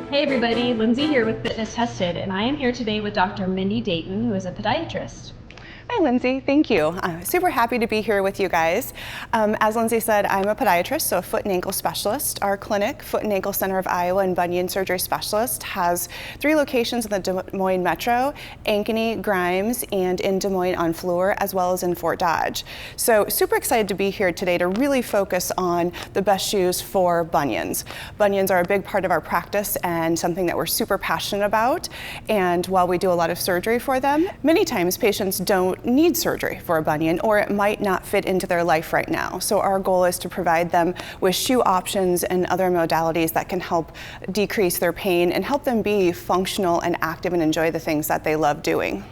Hey everybody, Lindsay here with Fitness Tested, and I am here today with Dr. Mindi Dayton, who is a podiatrist. Hi Lindsay, thank you. I'm super happy to be here with you guys. As Lindsay said, I'm a podiatrist, so a foot and ankle specialist. Our clinic, Foot and Ankle Center of Iowa and Bunion Surgery Specialist, has 3 locations in the Des Moines Metro, Ankeny, Grimes, and in Des Moines on Fleur, as well as in Fort Dodge. So super excited to be here today to really focus on the best shoes for bunions. Bunions are a big part of our practice and something that we're super passionate about. And while we do a lot of surgery for them, many times patients don't need surgery for a bunion, or it might not fit into their life right now. So our goal is to provide them with shoe options and other modalities that can help decrease their pain and help them be functional and active and enjoy the things that they love doing.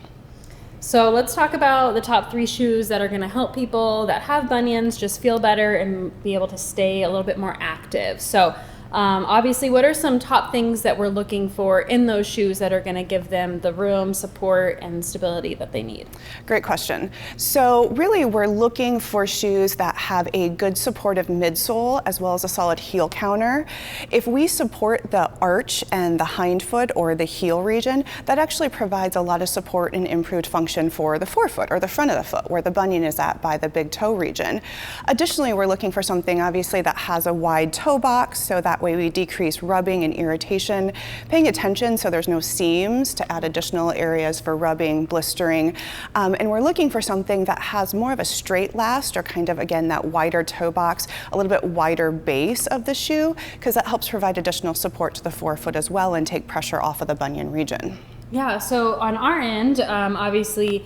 So let's talk about the top 3 shoes that are going to help people that have bunions just feel better and be able to stay a little bit more active. So obviously, what are some top things that we're looking for in those shoes that are going to give them the room, support, and stability that they need? Great question. So really, we're looking for shoes that have a good supportive midsole as well as a solid heel counter. If we support the arch and the hind foot or the heel region, that actually provides a lot of support and improved function for the forefoot or the front of the foot where the bunion is at by the big toe region. Additionally, we're looking for something obviously that has a wide toe box, so that way we decrease rubbing and irritation, paying attention so there's no seams to add additional areas for rubbing, blistering. And we're looking for something that has more of a straight last, or kind of, again, that wider toe box, a little bit wider base of the shoe, because that helps provide additional support to the forefoot as well and take pressure off of the bunion region. Yeah, so on our end, obviously,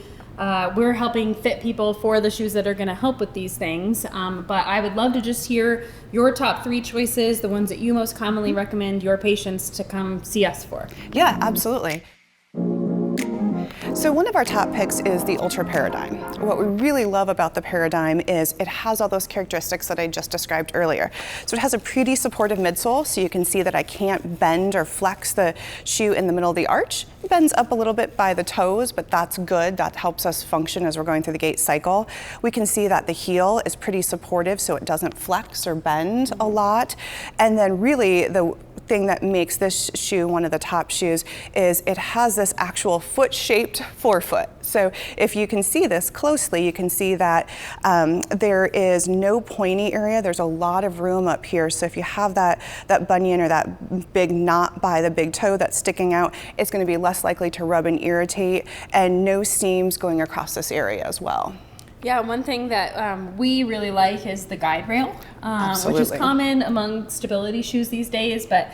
we're helping fit people for the shoes that are going to help with these things, but I would love to just hear your top 3 choices, the ones that you most commonly recommend your patients to come see us for. Yeah, absolutely. So one of our top picks is the Ultra Paradigm. What we really love about the Paradigm is it has all those characteristics that I just described earlier. So it has a pretty supportive midsole, so you can see that I can't bend or flex the shoe in the middle of the arch. It bends up a little bit by the toes, but that's good. That helps us function as we're going through the gait cycle. We can see that the heel is pretty supportive, so it doesn't flex or bend a lot. And then really the thing that makes this shoe one of the top shoes is it has this actual foot-shaped forefoot. So if you can see this closely, you can see that there is no pointy area. There's a lot of room up here. So if you have that bunion or that big knot by the big toe that's sticking out, it's going to be less likely to rub and irritate, and no seams going across this area as well. Yeah, one thing that we really like is the guide rail, which is common among stability shoes these days, but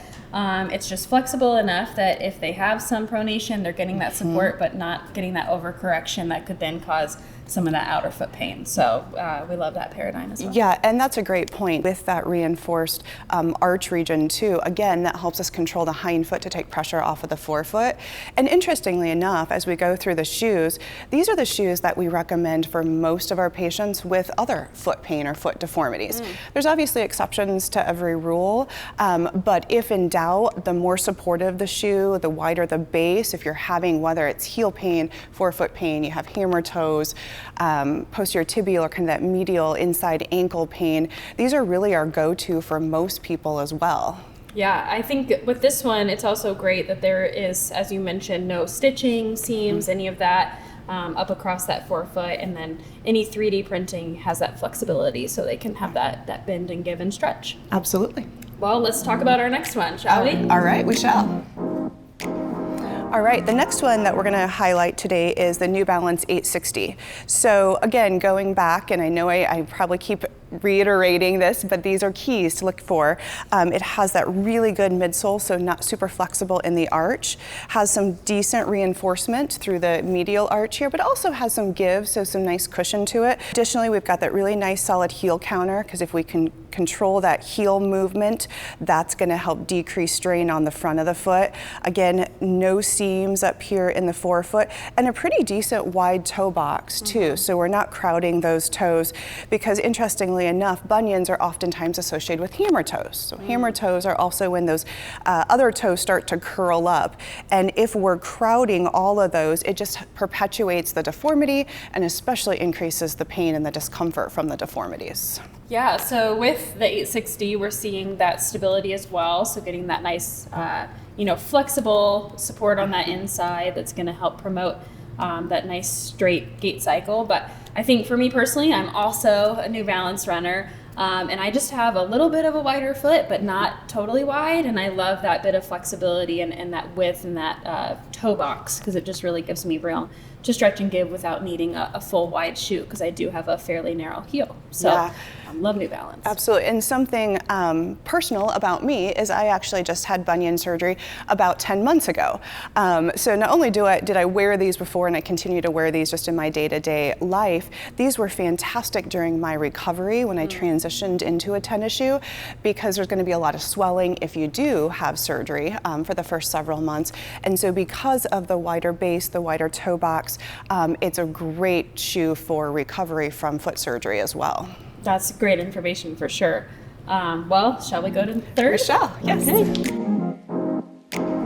it's just flexible enough that if they have some pronation, they're getting that support, but not getting that overcorrection that could then cause some of that outer foot pain. So we love that Paradigm as well. Yeah, and that's a great point. With that reinforced arch region too, again, that helps us control the hind foot to take pressure off of the forefoot. And interestingly enough, as we go through the shoes, these are the shoes that we recommend for most of our patients with other foot pain or foot deformities. There's obviously exceptions to every rule, but if in doubt, the more supportive the shoe, the wider the base. If you're having, whether it's heel pain, forefoot pain, you have hammer toes, posterior tibial or kind of that medial inside ankle pain, these are really our go-to for most people as well. Yeah, I think with this one, it's also great that there is, as you mentioned, no stitching, seams, any of that up across that forefoot, and then any 3D printing has that flexibility so they can have that bend and give and stretch. Absolutely. Well, let's talk about our next one, shall we? All right, we shall. All right, the next one that we're going to highlight today is the New Balance 860. So again, going back, and I know I probably keep reiterating this, but these are keys to look for. It has that really good midsole, so not super flexible in the arch, has some decent reinforcement through the medial arch here, but also has some give, so some nice cushion to it. Additionally, we've got that really nice solid heel counter, because if we can control that heel movement, that's going to help decrease strain on the front of the foot. Again, no seams up here in the forefoot, and a pretty decent wide toe box too, so we're not crowding those toes, because interestingly interestingly enough, bunions are oftentimes associated with hammer toes. So hammer toes are also when those other toes start to curl up. And if we're crowding all of those, it just perpetuates the deformity and especially increases the pain and the discomfort from the deformities. Yeah, so with the 860, we're seeing that stability as well. So getting that nice, flexible support on that inside that's going to help promote that nice straight gait cycle. But I think for me personally, I'm also a New Balance runner. And I just have a little bit of a wider foot, but not totally wide. And I love that bit of flexibility and that width and that toe box, because it just really gives me room to stretch and give without needing a full wide shoe, because I do have a fairly narrow heel. So yeah. Love New Balance. Absolutely. And something personal about me is I actually just had bunion surgery about 10 months ago. So not only did I wear these before, and I continue to wear these just in my day-to-day life, these were fantastic during my recovery when I transitioned into a tennis shoe, because there's going to be a lot of swelling if you do have surgery for the first several months. And so because of the wider base, the wider toe box, it's a great shoe for recovery from foot surgery as well. That's great information for sure. Well, shall we go to the third? We shall, yes. Okay.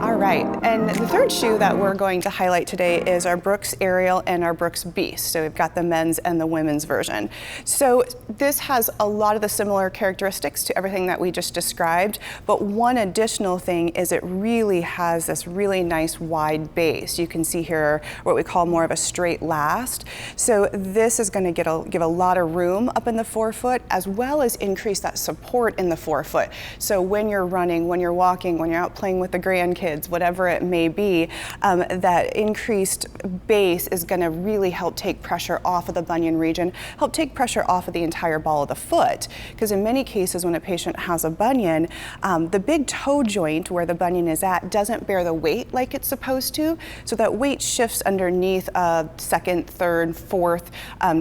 All right, and the third shoe that we're going to highlight today is our Brooks Aerial and our Brooks Beast. So we've got the men's and the women's version. So this has a lot of the similar characteristics to everything that we just described, but one additional thing is it really has this really nice wide base. You can see here what we call more of a straight last. So this is going to give a lot of room up in the forefoot, as well as increase that support in the forefoot. So when you're running, when you're walking, when you're out playing with the grandkids, whatever it may be, that increased base is going to really help take pressure off of the bunion region, help take pressure off of the entire ball of the foot. Because in many cases when a patient has a bunion, the big toe joint where the bunion is at doesn't bear the weight like it's supposed to. So that weight shifts underneath second, third, fourth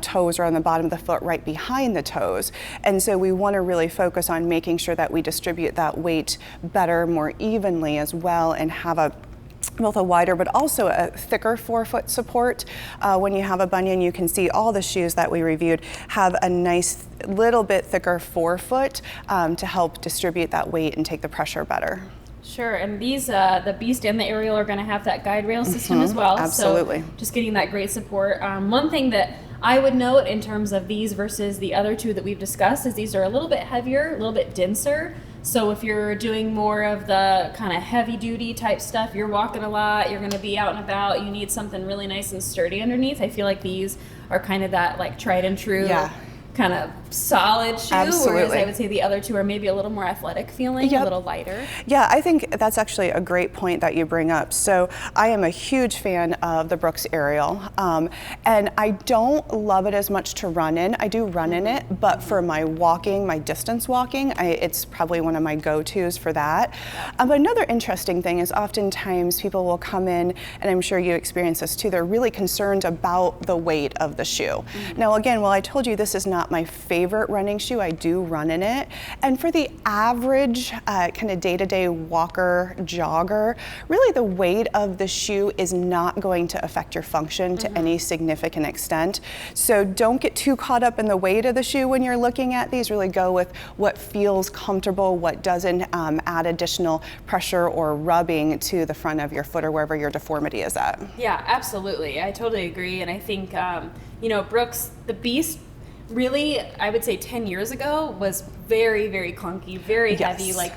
toes or on the bottom of the foot right behind the toes. And so we want to really focus on making sure that we distribute that weight better, more evenly as well, and have both a wider but also a thicker forefoot support. When you have a bunion, you can see all the shoes that we reviewed have a nice little bit thicker forefoot to help distribute that weight and take the pressure better. Sure, and these, the Beast and the Aerial are going to have that guide rail system as well. Absolutely. So just getting that great support. One thing that I would note in terms of these versus the other two that we've discussed is these are a little bit heavier, a little bit denser. So if you're doing more of the kind of heavy duty type stuff, you're walking a lot, you're going to be out and about, you need something really nice and sturdy underneath. I feel like these are kind of that like tried and true kind of solid shoe, whereas I would say the other two are maybe a little more athletic feeling, a little lighter. Yeah, I think that's actually a great point that you bring up. So I am a huge fan of the Brooks Aerial, and I don't love it as much to run in. I do run in it, but for my walking, my distance walking, it's probably one of my go-tos for that. But another interesting thing is oftentimes people will come in, and I'm sure you experience this too, they're really concerned about the weight of the shoe. Now again, while I told you this is not my favorite running shoe, I do run in it. And for the average kind of day-to-day walker, jogger, really the weight of the shoe is not going to affect your function to any significant extent. So don't get too caught up in the weight of the shoe when you're looking at these. Really go with what feels comfortable, what doesn't add additional pressure or rubbing to the front of your foot or wherever your deformity is at. Yeah, absolutely. I totally agree. And I think, Brooks, the Beast, really, I would say 10 years ago was very, very clunky, very heavy. Like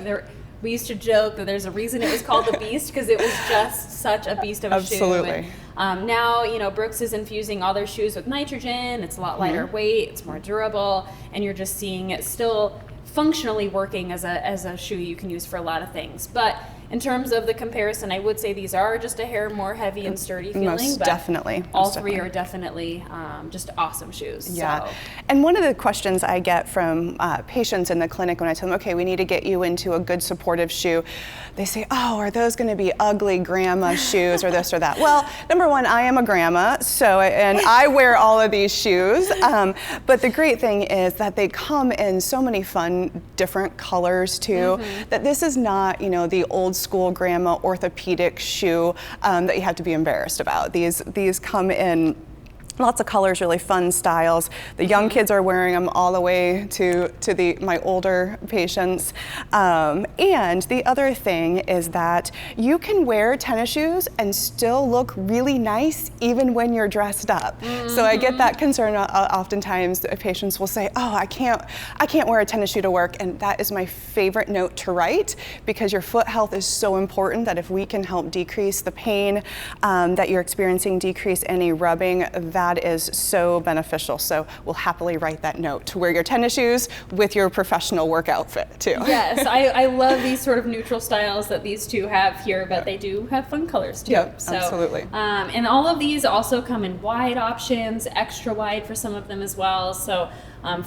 we used to joke that there's a reason it was called the Beast, because it was just such a beast of a shoe. Absolutely. And, now, Brooks is infusing all their shoes with nitrogen. It's a lot lighter weight. It's more durable. And you're just seeing it still functionally working as a shoe you can use for a lot of things. But in terms of the comparison, I would say these are just a hair more heavy and sturdy feeling. Most but definitely. All three are definitely just awesome shoes. Yeah. So. And one of the questions I get from patients in the clinic when I tell them, okay, we need to get you into a good supportive shoe, they say, oh, are those going to be ugly grandma shoes or this or that? Well, number one, I am a grandma, and I wear all of these shoes. But the great thing is that they come in so many fun, different colors too, that this is not, the old school grandma orthopedic shoe that you have to be embarrassed about. These come in Lots of colors, really fun styles. The young kids are wearing them all the way to my older patients. And the other thing is that you can wear tennis shoes and still look really nice even when you're dressed up. So I get that concern oftentimes. Patients will say, "Oh, I can't wear a tennis shoe to work," and that is my favorite note to write, because your foot health is so important that if we can help decrease the pain that you're experiencing, decrease any rubbing, that is so beneficial. So we'll happily write that note to wear your tennis shoes with your professional work outfit too. Yes, I love these sort of neutral styles that these two have here, but they do have fun colors too. Yep, so, absolutely. And all of these also come in wide options, extra wide for some of them as well. So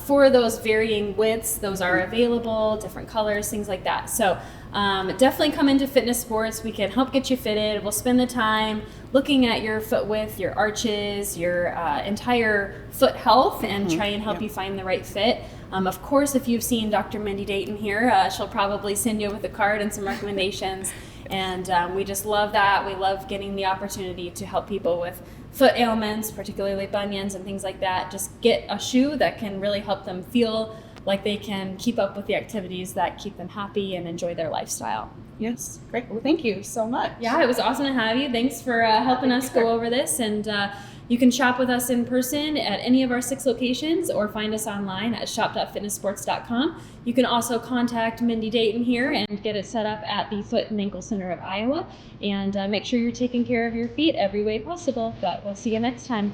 for those varying widths, those are available, different colors, things like that. So definitely come into Fitness Sports. We can help get you fitted. We'll spend the time looking at your foot width, your arches, your entire foot health, and try and help you find the right fit. Of course, if you've seen Dr. Mindi Dayton here, she'll probably send you with a card and some recommendations. And we just love that. We love getting the opportunity to help people with foot ailments, particularly bunions and things like that. Just get a shoe that can really help them feel like they can keep up with the activities that keep them happy and enjoy their lifestyle. Yes, great. Well, thank you so much. Yeah, it was awesome to have you. Thanks for helping us go over this. And you can shop with us in person at any of our 6 locations, or find us online at shop.fitnessports.com. You can also contact Mindi Dayton here and get it set up at the Foot and Ankle Center of Iowa. And make sure you're taking care of your feet every way possible. But we'll see you next time.